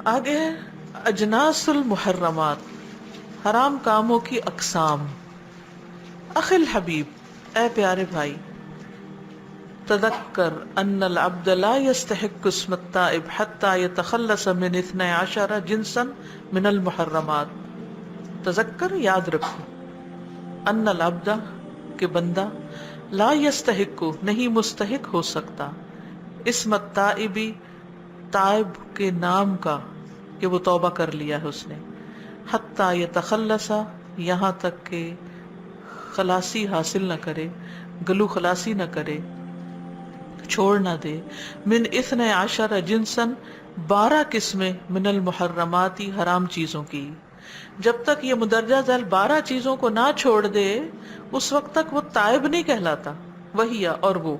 آگے ہے اجناس المحرمات، حرام کاموں کی اقسام۔ اخی الحبیب، اے پیارے بھائی، تذکر ان العبد لا يستحق اسم التائب حتى يتخلص من 12 جنسا من المحرمات۔ تذکر، یاد رکھو، ان العبد، کہ بندہ، لا يستحق، نہیں مستحق ہو سکتا، اسم التائب، تائب کے نام کا، کہ وہ توبہ کر لیا ہے اس نے، حتی یتخلص، یہاں تک کہ خلاصی حاصل نہ کرے، گلو خلاصی نہ کرے، چھوڑ نہ دے، من 12 جنسن، 12 قسمیں، من المحرماتی، حرام چیزوں کی۔ جب تک یہ مدرجہ ذیل 12 چیزوں کو نہ چھوڑ دے اس وقت تک وہ تائب نہیں کہلاتا۔ وہی، اور وہ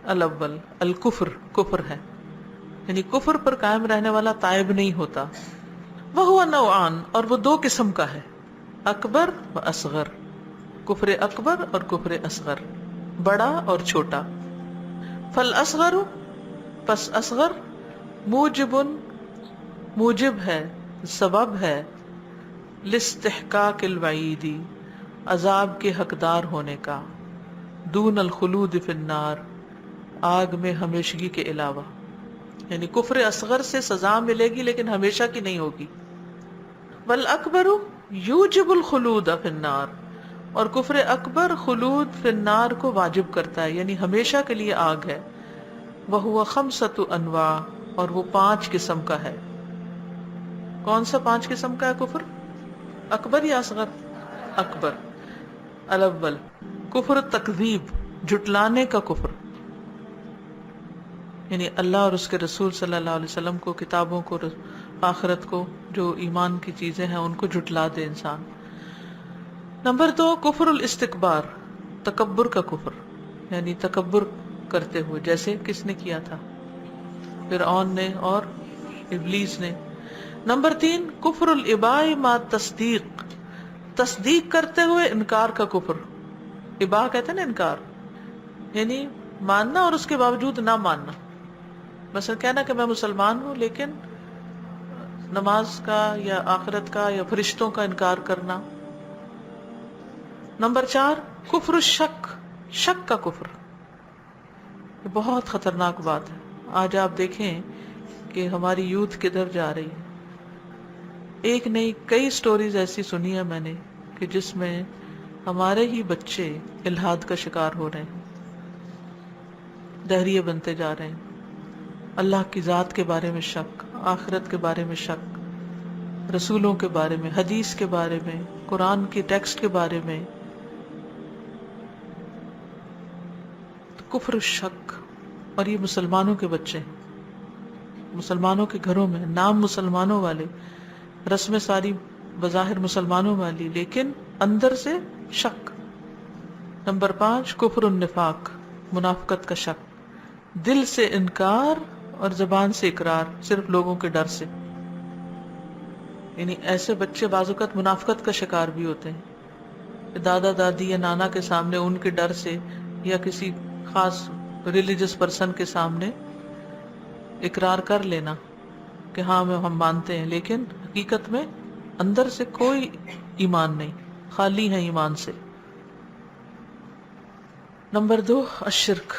الاول الکفر، کفر ہے، یعنی کفر پر قائم رہنے والا تائب نہیں ہوتا۔ وہو نوعان، اور وہ 2 قسم کا ہے، اکبر و اصغر، کفر اکبر اور کفر اصغر، بڑا اور چھوٹا۔ فالاصغر، پس اصغر، موجب ہے، سبب ہے، لاستحقاق الوعید، عذاب کے حقدار ہونے کا، دون الخلود فی النار، آگ میں ہمیشگی کے علاوہ، یعنی کفر اصغر سے سزا ملے گی لیکن ہمیشہ کی نہیں ہوگی۔ والاکبر یوجب الخلود فی النار، اور کفر اکبر خلود فی النار کو واجب کرتا ہے، یعنی ہمیشہ کے لیے آگ ہے۔ وہو 5 انواع، اور وہ 5 قسم کا ہے۔ کون سا 5 قسم کا ہے کفر؟ اکبر یا اصغر؟ اکبر۔ الاول کفر تکذیب، جھٹلانے کا کفر، یعنی اللہ اور اس کے رسول صلی اللہ علیہ وسلم کو، کتابوں کو، آخرت کو، جو ایمان کی چیزیں ہیں ان کو جھٹلا دے انسان۔ نمبر 2 کفر الاستکبار، تکبر کا کفر، یعنی تکبر کرتے ہوئے، جیسے کس نے کیا تھا؟ فرعون نے اور ابلیس نے۔ نمبر 3 کفر الاباء مع تصدیق، تصدیق کرتے ہوئے انکار کا کفر۔ اباء کہتے ہیں نا انکار، یعنی ماننا اور اس کے باوجود نہ ماننا، مثلا کہنا کہ میں مسلمان ہوں لیکن نماز کا یا آخرت کا یا فرشتوں کا انکار کرنا۔ نمبر 4 کفر الشک، شک کا کفر، یہ بہت خطرناک بات ہے۔ آج آپ دیکھیں کہ ہماری یوتھ کدھر جا رہی ہے۔ ایک نہیں کئی سٹوریز ایسی سنی ہے میں نے کہ جس میں ہمارے ہی بچے الحاد کا شکار ہو رہے ہیں، دہریے بنتے جا رہے ہیں، اللہ کی ذات کے بارے میں شک، آخرت کے بارے میں شک، رسولوں کے بارے میں، حدیث کے بارے میں، قرآن کی ٹیکسٹ کے بارے میں، کفر الشک۔ اور یہ مسلمانوں کے بچے ہیں، مسلمانوں کے گھروں میں، نام مسلمانوں والے، رسم ساری بظاہر مسلمانوں والی لیکن اندر سے شک۔ نمبر 5 کفر النفاق، منافقت کا شک، دل سے انکار اور زبان سے اقرار، صرف لوگوں کے ڈر سے، یعنی ایسے بچے بعض اوقات منافقت کا شکار بھی ہوتے ہیں، دادا دادی یا نانا کے سامنے ان کے ڈر سے یا کسی خاص ریلیجس پرسن کے سامنے اقرار کر لینا کہ ہاں ہم مانتے ہیں، لیکن حقیقت میں اندر سے کوئی ایمان نہیں، خالی ہے ایمان سے۔ نمبر 2 الشرک،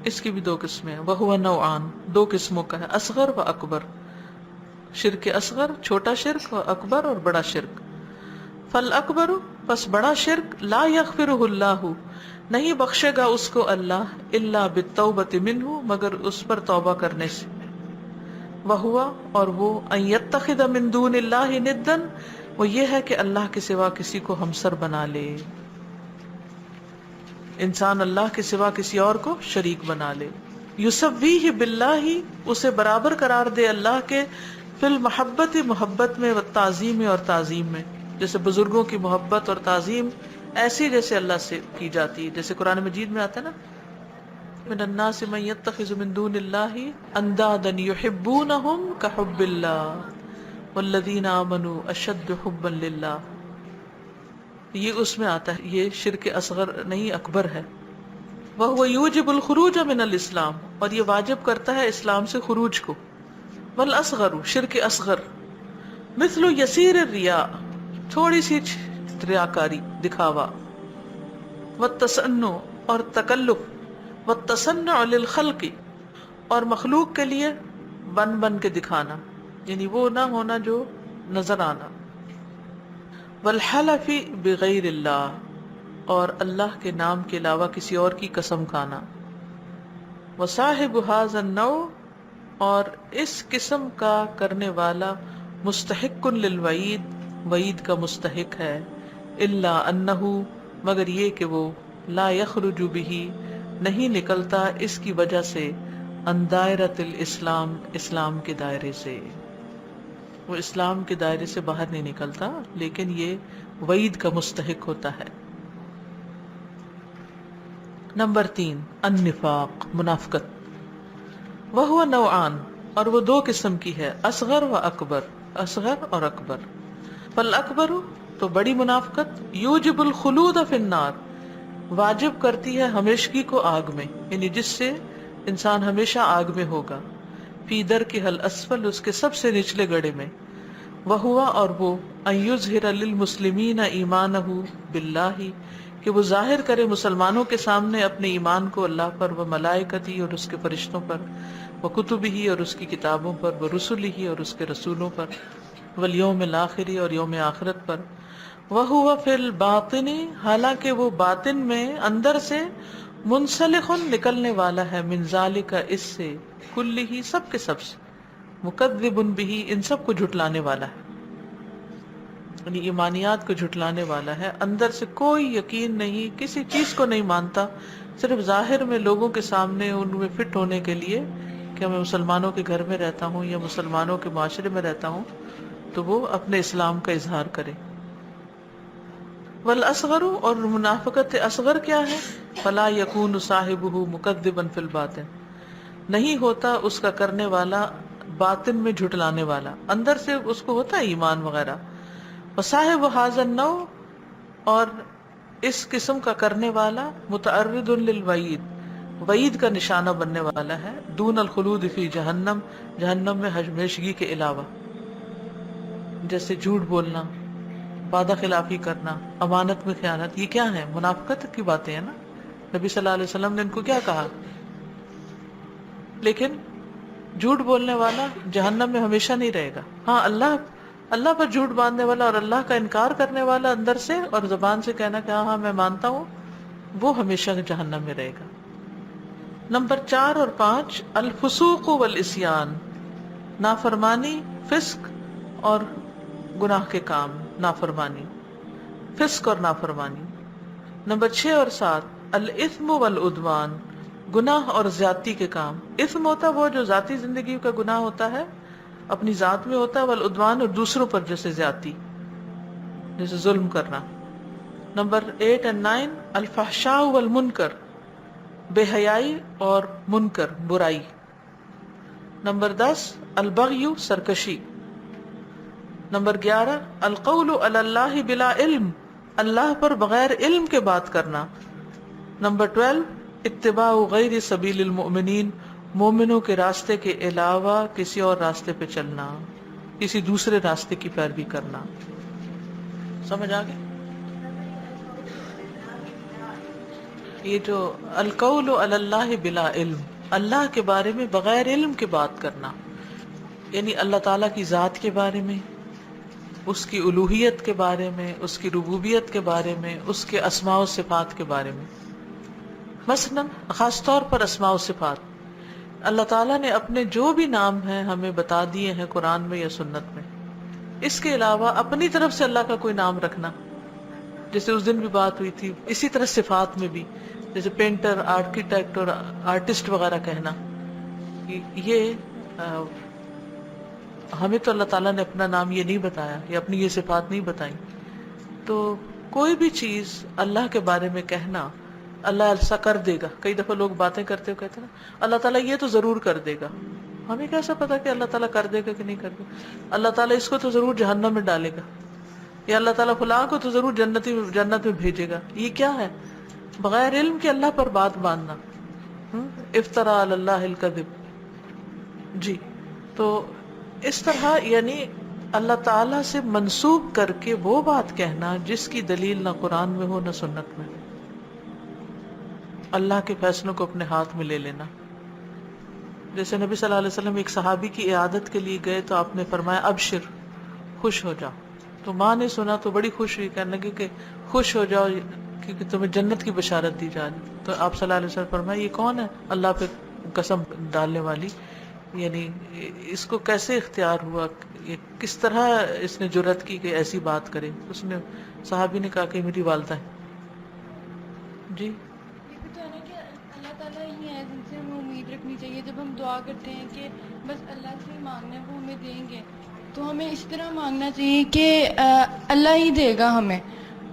اس کی بھی 2 قسمیں ہیں، وہو نوعان، 2 قسموں کا ہے، اصغر و اکبر، شرک اصغر چھوٹا شرک، و اکبر اور بڑا شرک۔ فالاکبر، پس بڑا شرک، لا یغفرہ اللہ، نہیں بخشے گا اس کو اللہ، الا بالتوبۃ منہ، مگر اس پر توبہ کرنے سے، وہو، اور وہ، ان یتخذ من دون اللہ ندا، وہ یہ ہے کہ اللہ کے سوا کسی کو ہمسر بنا لے، انسان اللہ کے سوا کسی اور کو شریک بنا لے۔ یسویہ باللہ، اسے برابر قرار دے اللہ کے، فی المحبت، محبت میں، والتعظیم، اور تعظیم میں، جیسے بزرگوں کی محبت اور تعظیم ایسی جیسے اللہ سے کی جاتی ہے، جیسے قرآن مجید میں آتا ہے نا، من الناس من يتخذ من دون اللہ اندادا یحبونہم کحب اللہ والذین آمنوا اشد حبا للہ، یہ اس میں آتا ہے، یہ شرک اصغر نہیں اکبر ہے۔ وَهُوَ يُوجِبُ الْخُرُوجَ مِنَ الْإِسْلَامِ، اور یہ واجب کرتا ہے اسلام سے خروج کو، والاصغر شرک اصغر مثل یسیر الریا تھوڑی سی ریاکاری دکھاوا، والتصنع اور تکلف، والتصنع للخلق اور مخلوق کے لیے بن بن کے دکھانا، یعنی وہ نہ ہونا جو نظر آنا، والحلف بغیر اللہ اور اللہ کے نام کے علاوہ کسی اور کی قسم کھانا، وصاحب ھذا النوع اور اس قسم کا کرنے والا مستحق للوعید وعید کا مستحق ہے، الا انہ مگر یہ کہ وہ لا یخرج بہ نہیں نکلتا اس کی وجہ سے عن دائرۃ الاسلام اسلام کے دائرے سے، وہ اسلام کے دائرے سے باہر نہیں نکلتا لیکن یہ وعید کا مستحق ہوتا ہے۔ نمبر 3 النفاق منافقت، وہو نوعان اور وہ دو قسم کی ہے، اصغر و اکبر، اصغر اور اکبر۔ فالاکبر تو بڑی منافقت یوجب الخلود فی النار واجب کرتی ہے ہمیشگی کو آگ میں، یعنی جس سے انسان ہمیشہ آگ میں ہوگا، فی درکہ الاسفل اس کے سب سے نچلے گڑھے میں، وہوا اور وہ ان یظہر للمسلمین ایمانہ باللہ کہ وہ ظاہر کرے مسلمانوں کے سامنے اپنے ایمان کو اللہ پر، و ملائکتی اور اس کے فرشتوں پر، و کتبہ اور اس کی کتابوں پر، و رسلہ اور اس کے رسولوں پر، والیوم الآخر اور یوم آخرت پر، وہو فی الباطن حالانکہ وہ باطن میں اندر سے منسلخ نکلنے والا ہے، من ذالک اس سے، کلہ سب کے سب سے، مکذب بہ ان سب کو جھٹلانے والا ہے، یعنی ایمانیات کو جھٹلانے والا ہے، اندر سے کوئی یقین نہیں، کسی چیز کو نہیں مانتا، صرف ظاہر میں لوگوں کے سامنے ان میں فٹ ہونے کے لیے کہ میں مسلمانوں کے گھر میں رہتا ہوں یا مسلمانوں کے معاشرے میں رہتا ہوں تو وہ اپنے اسلام کا اظہار کرے۔ والاصغر اور منافقت اصغر کیا ہے؟ فلا یکون صاحبہ مکذبا فی الباطن نہیں ہوتا اس کا کرنے والا باطن میں جھٹلانے والا، اندر سے اس کو ہوتا ہے ایمان وغیرہ۔ وصاحب ھذا النوع اور اس قسم کا کرنے والا متعرض للوعید وعید کا نشانہ بننے والا ہے، دون الخلود فی جہنم جہنم میں ہمیشگی کے علاوہ، جیسے جھوٹ بولنا، وعدہ خلافی کرنا، امانت میں خیانت، یہ کیا ہے؟ منافقت کی باتیں ہیں نا۔ نبی صلی اللہ علیہ وسلم نے ان کو کیا کہا؟ لیکن جھوٹ بولنے والا جہنم میں ہمیشہ نہیں رہے گا، ہاں اللہ پر جھوٹ باندھنے والا اور اللہ کا انکار کرنے والا اندر سے اور زبان سے کہنا کہ ہاں میں مانتا ہوں، وہ ہمیشہ جہنم میں رہے گا۔ نمبر 4 اور 5 الفسوق والعصیان نافرمانی، فسق اور گناہ کے کام، نافرمانی، فسق اور نافرمانی۔ نمبر 6 اور 7 الاثم والعدوان گناہ اور زیادتی کے کام۔ اثم ہوتا ہے وہ جو ذاتی زندگی کا گناہ ہوتا ہے، اپنی ذات میں ہوتا ہے، والعدوان اور دوسروں پر جیسے زیادتی، جیسے ظلم کرنا۔ نمبر 8 اور 9 الفحشاء والمنکر بے حیائی اور منکر برائی۔ نمبر 10 البغی سرکشی۔ نمبر 11 القول علی اللہ بلا علم اللہ پر بغیر علم کے بات کرنا۔ نمبر 12 اتباع غیر سبیل المؤمنین مومنوں کے راستے کے علاوہ کسی اور راستے پہ چلنا، کسی دوسرے راستے کی پیروی کرنا۔ سمجھ آ گئی؟ یہ جو القول علی اللہ بلا علم اللہ کے بارے میں بغیر علم کے بات کرنا، یعنی اللہ تعالیٰ کی ذات کے بارے میں، اس کی الوہیت کے بارے میں، اس کی ربوبیت کے بارے میں، اس کے اسماء و صفات کے بارے میں۔ مثلاً خاص طور پر اسماء و صفات، اللہ تعالیٰ نے اپنے جو بھی نام ہیں ہمیں بتا دیے ہیں قرآن میں یا سنت میں، اس کے علاوہ اپنی طرف سے اللہ کا کوئی نام رکھنا، جیسے اس دن بھی بات ہوئی تھی، اسی طرح صفات میں بھی، جیسے پینٹر، آرکیٹیکٹ اور آرٹسٹ وغیرہ کہنا، یہ ہمیں تو اللہ تعالیٰ نے اپنا نام یہ نہیں بتایا یا اپنی یہ صفات نہیں بتائیں۔ تو کوئی بھی چیز اللہ کے بارے میں کہنا، اللہ ایسا کر دے گا، کئی دفعہ لوگ باتیں کرتے ہوئے کہتے ہیں نا اللہ تعالیٰ یہ تو ضرور کر دے گا، ہمیں کیسا پتا کہ اللہ تعالیٰ کر دے گا کہ نہیں کر دے گا؟ اللہ تعالیٰ اس کو تو ضرور جہنم میں ڈالے گا، یا اللہ تعالیٰ فلاں کو تو ضرور جنت میں بھیجے گا۔ یہ کیا ہے؟ بغیر علم کے اللہ پر بات باندھنا، افترا علی اللہ الکذب۔ جی، تو اس طرح یعنی اللہ تعالیٰ سے منسوب کر کے وہ بات کہنا جس کی دلیل نہ قرآن میں ہو نہ سنت میں، اللہ کے فیصلوں کو اپنے ہاتھ میں لے لینا. جیسے نبی صلی اللہ علیہ وسلم ایک صحابی کی عیادت کے لیے گئے تو آپ نے فرمایا ابشر، خوش ہو جاؤ. تو ماں نے سنا تو بڑی خوش ہوئی، کہنے لگی کہ خوش ہو جاؤ کیونکہ تمہیں جنت کی بشارت دی جا رہی. تو آپ صلی اللہ علیہ وسلم فرمایا یہ کون ہے اللہ پہ قسم ڈالنے والی، یعنی اس کو کیسے اختیار ہوا، یہ کس طرح اس نے جرأت کی کہ ایسی بات کرے. اس نے صحابی نے کہا کہ میری والدہ ہے. جی اللہ تعالیٰ ہی ہے جن سے ہمیں امید رکھنی چاہیے. جب ہم دعا کرتے ہیں کہ بس اللہ سے ہی مانگنا ہے وہ ہمیں دیں گے، تو ہمیں اس طرح مانگنا چاہیے کہ اللہ ہی دے گا ہمیں،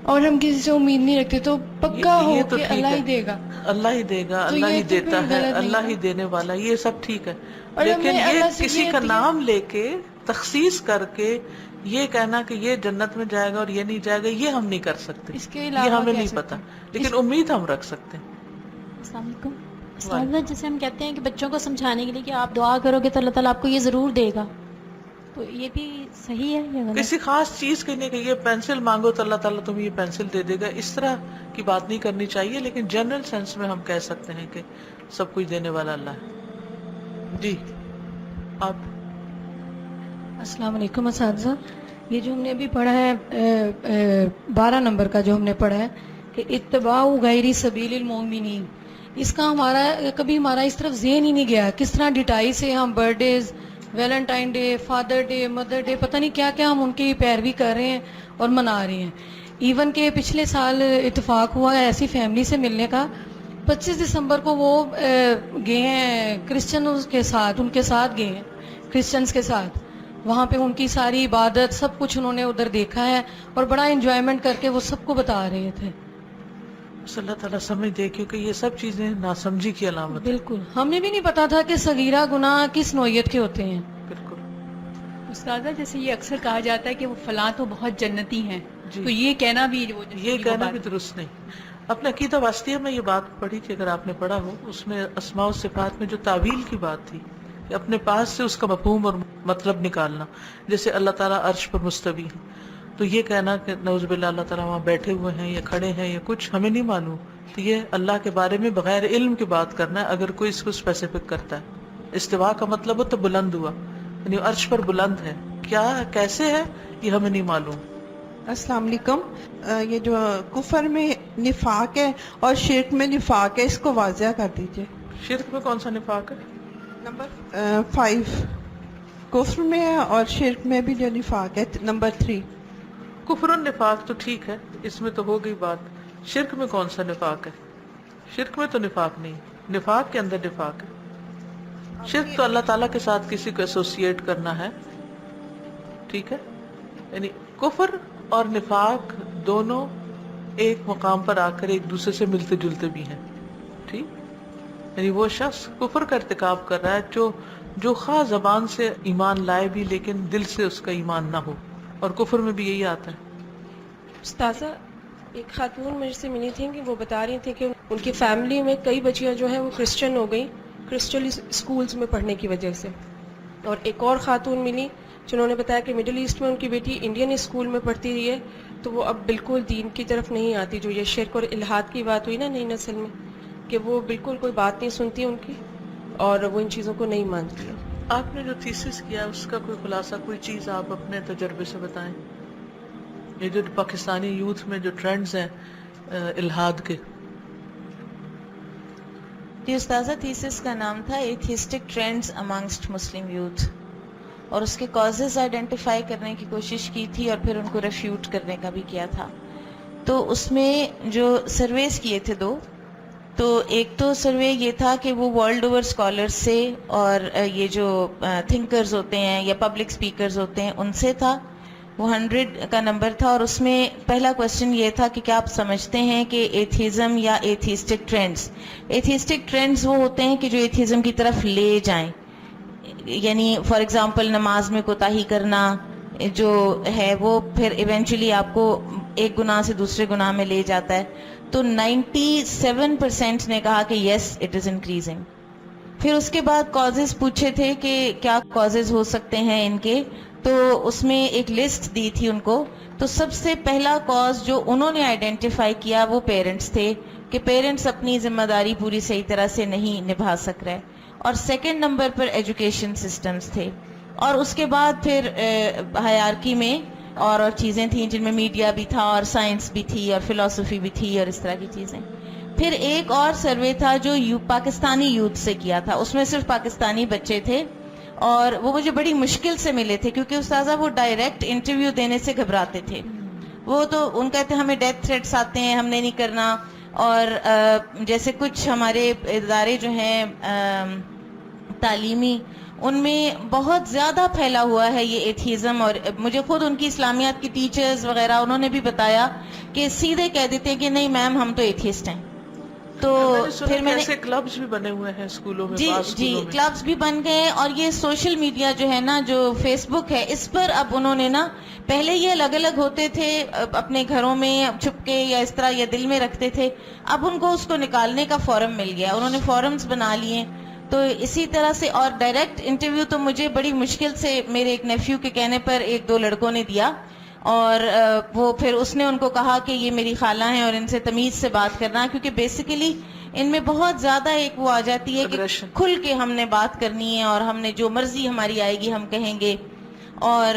اور ہم کسی سے امید نہیں رکھتے تو پکا ہو یہ تو کہ ٹھیک اللہ ہے، ہی دے گا. اللہ ہی دے گا، تو اللہ یہ ہی تو دیتا پھر ہے، غلط نہیں اللہ نا. ہی دینے والا، یہ سب ٹھیک ہے. اور لیکن ہمیں یہ اللہ سے کسی یہ کا عطیہ، نام لے کے تخصیص کر کے یہ کہنا کہ یہ جنت میں جائے گا اور یہ نہیں جائے گا، یہ ہم نہیں کر سکتے، اس کے یہ علاوہ ہمیں کہہ نہیں سکتے پتا، ہیں. لیکن امید ہم رکھ سکتے ہیں. السلام علیکم استاذہ. جیسے ہم کہتے ہیں کہ بچوں کو سمجھانے کے لیے کہ آپ دعا کرو گے تو اللہ تعالیٰ آپ کو یہ ضرور دے گا، تو یہ بھی صحیح ہے یا غلط؟ کسی خاص چیز کے لیے کہ یہ پینسل مانگو تو اللہ تعالیٰ تمہیں یہ پینسل دے دے گا، اس طرح کی بات نہیں کرنی چاہیے، لیکن جنرل سینس میں ہم کہہ سکتے ہیں کہ سب کچھ دینے والا اللہ ہے. جی آپ. السلام علیکم اساتذہ. یہ جو ہم نے ابھی پڑھا ہے 12 نمبر کا جو ہم نے پڑھا ہے کہ اتباع غیر سبیل المؤمنین، اس کا کبھی ہمارا اس طرف ذہن ہی نہیں گیا کس طرح ڈیٹائی سے ہم birthdays, Valentine day, father day, mother day, پتہ نہیں کیا کیا ہم ان کی پیروی کر رہے ہیں اور منا رہے ہیں. ایون کہ پچھلے سال اتفاق ہوا ہے ایسی فیملی سے ملنے کا، 25 دسمبر کو وہ گئے ہیں کرسچن کے ساتھ، ان کے ساتھ گئے ہیں کرسچنز کے ساتھ، وہاں پہ ان کی ساری عبادت سب کچھ انہوں نے ادھر دیکھا ہے اور بڑا انجوائمنٹ کر کے وہ سب کو بتا رہے تھے. صلی اللہ تعالیٰ سمجھ دے، کیونکہ یہ سب چیزیں ناسمجھی کی علامت ہے. بالکل ہمیں بھی نہیں پتا تھا کہ صغیرہ گناہ کس نوعیت کے ہوتے ہیں. بالکل. استاذہ جیسے یہ اکثر کہا جاتا ہے کہ وہ فلاں تو بہت جنتی ہیں، جی. تو یہ کہنا بھی وہ یہ کہنا بھی درست نہیں. اپنے عقیدہ واسطیہ میں یہ بات پڑھی تھی، اگر آپ نے پڑھا ہو، اس میں اسماء و صفات میں جو تعویل کی بات تھی کہ اپنے پاس سے اس کا مفہوم اور مطلب نکالنا، جیسے اللہ تعالیٰ عرش پر مستوی ہے، تو یہ کہنا کہ نعوذ باللہ اللہ تعالیٰ وہاں بیٹھے ہوئے ہیں یا کھڑے ہیں یا کچھ ہمیں نہیں معلوم، تو یہ اللہ کے بارے میں بغیر علم کی بات کرنا ہے. اگر کوئی اس کو اسپیسیفک کرتا ہے، استوا کا مطلب ہو تو بلند ہوا، یعنی عرش پر بلند ہے، کیا کیسے ہے یہ ہمیں نہیں معلوم. السلام علیکم. یہ جو کفر میں نفاق ہے اور شرک میں نفاق ہے، اس کو واضح کر دیجئے. شرک میں کون سا نفاق ہے؟ نمبر 5 کفر میں ہے اور شرک میں بھی جو نفاق ہے نمبر 3. کفر و نفاق تو ٹھیک ہے، اس میں تو ہو گئی بات. شرک میں کون سا نفاق ہے؟ شرک میں تو نفاق نہیں، نفاق کے اندر نفاق ہے. شرک تو اللہ تعالیٰ کے ساتھ کسی کو ایسوسیٹ کرنا ہے، ٹھیک ہے. یعنی کفر اور نفاق دونوں ایک مقام پر آ کر ایک دوسرے سے ملتے جلتے بھی ہیں، ٹھیک. یعنی وہ شخص کفر کا ارتکاب کر رہا ہے جو خواہ زبان سے ایمان لائے بھی لیکن دل سے اس کا ایمان نہ ہو، اور کفر میں بھی یہی آتا ہے. استاذہ ایک خاتون مجھ سے ملی تھیں کہ وہ بتا رہی تھیں کہ ان کی فیملی میں کئی بچیاں جو ہیں وہ کرسچن ہو گئیں کرسچن اسکولز میں پڑھنے کی وجہ سے. اور ایک اور خاتون ملی جنہوں نے بتایا کہ مڈل ایسٹ میں ان کی بیٹی انڈین اسکول میں پڑھتی رہی ہے، تو وہ اب بالکل دین کی طرف نہیں آتی. جو یہ شرک اور الحاد کی بات ہوئی نا نئی نسل میں، کہ وہ بالکل کوئی بات نہیں سنتی ان کی اور وہ ان چیزوں کو نہیں مانتی. آپ نے جو تھیسس کیا اس کا کوئی خلاصہ، کوئی چیز آپ اپنے تجربے سے بتائیں. یہ جو پاکستانی یوتھ میں جو ٹرینڈز ہیں الحاد کے. جی استاذہ تھیسس کا نام تھا atheistic trends amongst Muslim youth, اور اس کے کازز آئیڈینٹیفائی کرنے کی کوشش کی تھی اور پھر ان کو ریفیوٹ کرنے کا بھی کیا تھا. تو اس میں جو سرویز کیے تھے 2، تو ایک تو سروے یہ تھا کہ وہ ورلڈ اوور اسکالرز سے اور یہ جو تھنکرز ہوتے ہیں یا پبلک سپیکرز ہوتے ہیں ان سے تھا، وہ 100 کا نمبر تھا. اور اس میں پہلا کوشچن یہ تھا کہ کیا آپ سمجھتے ہیں کہ ایتھیزم یا ایتھیسٹک ٹرینڈز وہ ہوتے ہیں کہ جو ایتھیزم کی طرف لے جائیں، یعنی فار ایگزامپل نماز میں کوتاہی کرنا جو ہے وہ پھر ایونچولی آپ کو ایک گناہ سے دوسرے گناہ میں لے جاتا ہے. تو 97% نے کہا کہ یس اٹ از انکریزنگ. پھر اس کے بعد کازز پوچھے تھے کہ کیا کازز ہو سکتے ہیں ان کے، تو اس میں ایک لسٹ دی تھی ان کو. تو سب سے پہلا کاز جو انہوں نے آئیڈینٹیفائی کیا وہ پیرنٹس تھے کہ پیرنٹس اپنی ذمہ داری پوری صحیح طرح سے نہیں نبھا سک رہے، اور سیکنڈ نمبر پر ایجوکیشن سسٹمز تھے، اور اس کے بعد پھر ہائرارکی میں اور چیزیں تھیں جن میں میڈیا بھی تھا اور سائنس بھی تھی اور فلسفی بھی تھی اور اس طرح کی چیزیں. پھر ایک اور سروے تھا جو پاکستانی یوتھ سے کیا تھا، اس میں صرف پاکستانی بچے تھے، اور وہ مجھے بڑی مشکل سے ملے تھے کیونکہ استاذہ وہ ڈائریکٹ انٹرویو دینے سے گھبراتے تھے. وہ تو ان کہتے ہمیں ڈیتھ تھریٹس آتے ہیں، ہم نے نہیں کرنا. اور جیسے کچھ ہمارے ادارے جو ہیں تعلیمی، ان میں بہت زیادہ پھیلا ہوا ہے یہ ایتھیزم، اور مجھے خود ان کی اسلامیات کی ٹیچرز وغیرہ انہوں نے بھی بتایا کہ سیدھے کہہ دیتے ہیں کہ نہیں میم ہم تو ایتھیسٹ ہیں. تو پھر میں نے ایسے کلبز بھی بنے ہوئے ہیں اسکولوں میں، جی کلبز بھی بن گئے. اور یہ سوشل میڈیا جو ہے نا، جو فیس بک ہے، اس پر اب انہوں نے نا، پہلے یہ الگ الگ ہوتے تھے اپنے گھروں میں چھپ کے یا اس طرح یا دل میں رکھتے تھے، اب ان کو اس کو نکالنے کا فورم مل گیا، انہوں نے فورمز بنا لیے. تو اسی طرح سے اور ڈائریکٹ انٹرویو تو مجھے بڑی مشکل سے میرے ایک نیفیو کے کہنے پر ایک دو لڑکوں نے دیا، اور وہ پھر اس نے ان کو کہا کہ یہ میری خالہ ہیں اور ان سے تمیز سے بات کرنا، کیونکہ بیسیکلی ان میں بہت زیادہ ایک وہ آ جاتی ہے کہ کھل کے ہم نے بات کرنی ہے اور ہم نے جو مرضی ہماری آئے گی ہم کہیں گے. اور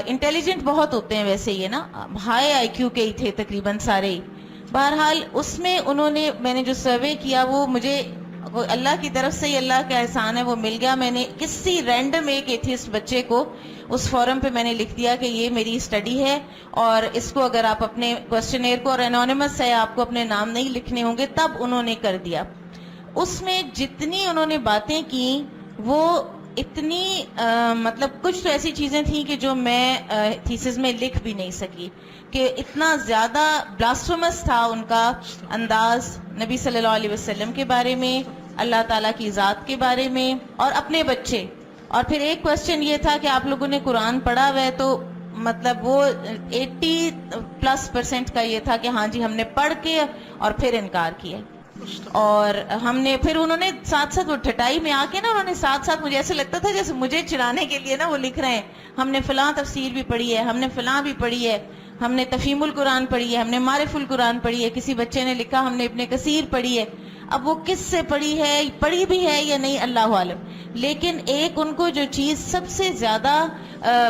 انٹیلیجنٹ بہت ہوتے ہیں ویسے، یہ نا ہائی آئی کیو کے ہی تھے تقریباً سارے ہی. بہرحال اس میں انہوں نے، میں نے جو سروے کیا وہ مجھے اللہ کی طرف سے ہی اللہ کا احسان ہے وہ مل گیا. میں نے کسی رینڈم ایک ایتھیسٹ بچے کو اس فورم پہ میں نے لکھ دیا کہ یہ میری اسٹڈی ہے، اور اس کو اگر آپ اپنے کوسچنیئر کو، اور انونیمس ہے آپ کو اپنے نام نہیں لکھنے ہوں گے، تب انہوں نے کر دیا. اس میں جتنی انہوں نے باتیں کی وہ اتنی مطلب کچھ تو ایسی چیزیں تھیں کہ جو میں تھیسس میں لکھ بھی نہیں سکی، کہ اتنا زیادہ بلاسفیمس تھا ان کا انداز نبی صلی اللہ علیہ وسلم کے بارے میں، اللہ تعالیٰ کی ذات کے بارے میں، اور اپنے بچے. اور پھر ایک کوسچن یہ تھا کہ آپ لوگوں نے قرآن پڑھا ہوا ہے؟ تو مطلب وہ 80+% کا یہ تھا کہ ہاں جی ہم نے پڑھ کے اور پھر انکار کیا. اور ہم نے پھر انہوں نے ساتھ ساتھ وہ ٹھٹائی میں آ کے نا، انہوں نے ساتھ ساتھ مجھے ایسے لگتا تھا جیسے مجھے چڑھانے کے لیے نا وہ لکھ رہے ہیں ہم نے فلاں تفسیر بھی پڑھی ہے، ہم نے فلاں بھی پڑھی ہے، ہم نے تفہیم القرآن پڑھی ہے، ہم نے معرف القرآن پڑھی ہے. کسی بچے نے لکھا ہم نے ابن کثیر پڑھی ہے. اب وہ کس سے پڑھی ہے، پڑھی بھی ہے یا نہیں اللہ عالم، لیکن ایک ان کو جو چیز سب سے زیادہ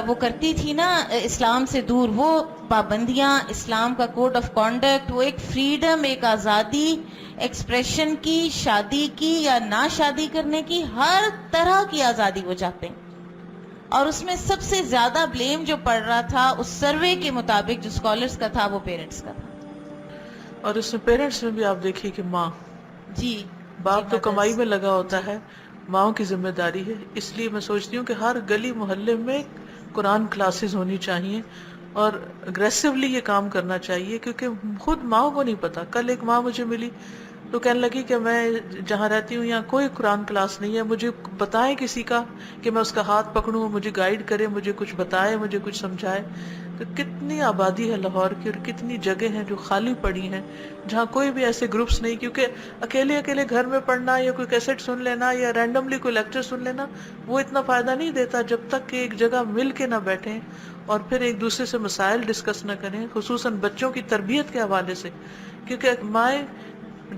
وہ کرتی تھی نا اسلام سے دور، وہ پابندیاں، اسلام کا کوڈ آف کانڈکٹ، وہ ایک فریڈم، ایک آزادی ایکسپریشن کی، شادی کی یا نہ شادی کرنے کی، ہر طرح کی آزادی وہ چاہتے ہیں. اور اس میں سب سے زیادہ بلیم جو پڑ رہا تھا اس سروے کے مطابق جو اسکالرس کا تھا وہ پیرنٹس کا تھا. اور اس میں پیرنٹس میں بھی آپ دیکھیے کہ ماں، جی باپ تو کمائی میں لگا ہوتا ہے، ماؤں کی ذمہ داری ہے. اس لیے میں سوچتی ہوں کہ ہر گلی محلے میں قرآن کلاسز ہونی چاہیے اور اگریسولی یہ کام کرنا چاہیے، کیونکہ خود ماؤں کو نہیں پتا. کل ایک ماں مجھے ملی تو کہنے لگی کہ میں جہاں رہتی ہوں یہاں کوئی قرآن کلاس نہیں ہے، مجھے بتائیں کسی کا کہ میں اس کا ہاتھ پکڑوں، مجھے گائیڈ کرے، مجھے کچھ بتائے، مجھے کچھ سمجھائے. تو کتنی آبادی ہے لاہور کی اور کتنی جگہ ہیں جو خالی پڑی ہیں جہاں کوئی بھی ایسے گروپس نہیں، کیونکہ اکیلے اکیلے گھر میں پڑھنا یا کوئی کیسٹ سن لینا یا رینڈملی کوئی لیکچر سن لینا وہ اتنا فائدہ نہیں دیتا جب تک کہ ایک جگہ مل کے نہ بیٹھیں اور پھر ایک دوسرے سے مسائل ڈسکس نہ کریں، خصوصاً بچوں کی تربیت کے حوالے سے. کیونکہ مائیں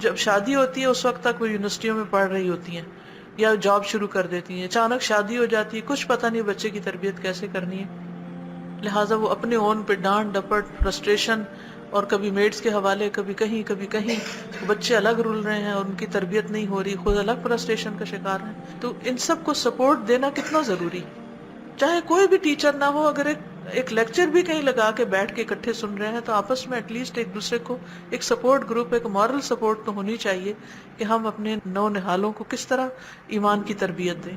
جب شادی ہوتی ہے اس وقت تک وہ یونیورسٹیوں میں پڑھ رہی ہوتی ہیں یا جاب شروع کر دیتی ہیں، اچانک شادی ہو جاتی ہے، کچھ پتہ نہیں بچے کی تربیت کیسے کرنی ہے. لہٰذا وہ اپنے اون پہ ڈانٹ ڈپٹ، فرسٹریشن، اور کبھی میڈس کے حوالے، کبھی کہیں بچے الگ رول رہے ہیں اور ان کی تربیت نہیں ہو رہی، خود الگ فرسٹریشن کا شکار ہیں. تو ان سب کو سپورٹ دینا کتنا ضروری، چاہے کوئی بھی ٹیچر نہ ہو. اگر ایک لیکچر بھی کہیں لگا کے بیٹھ کے اکٹھے سن رہے ہیں تو آپس میں ایٹ لیسٹ ایک دوسرے کو ایک سپورٹ گروپ، ایک مورل سپورٹ تو ہونی چاہیے کہ ہم اپنے نو نہالوں کو کس طرح ایمان کی تربیت دیں.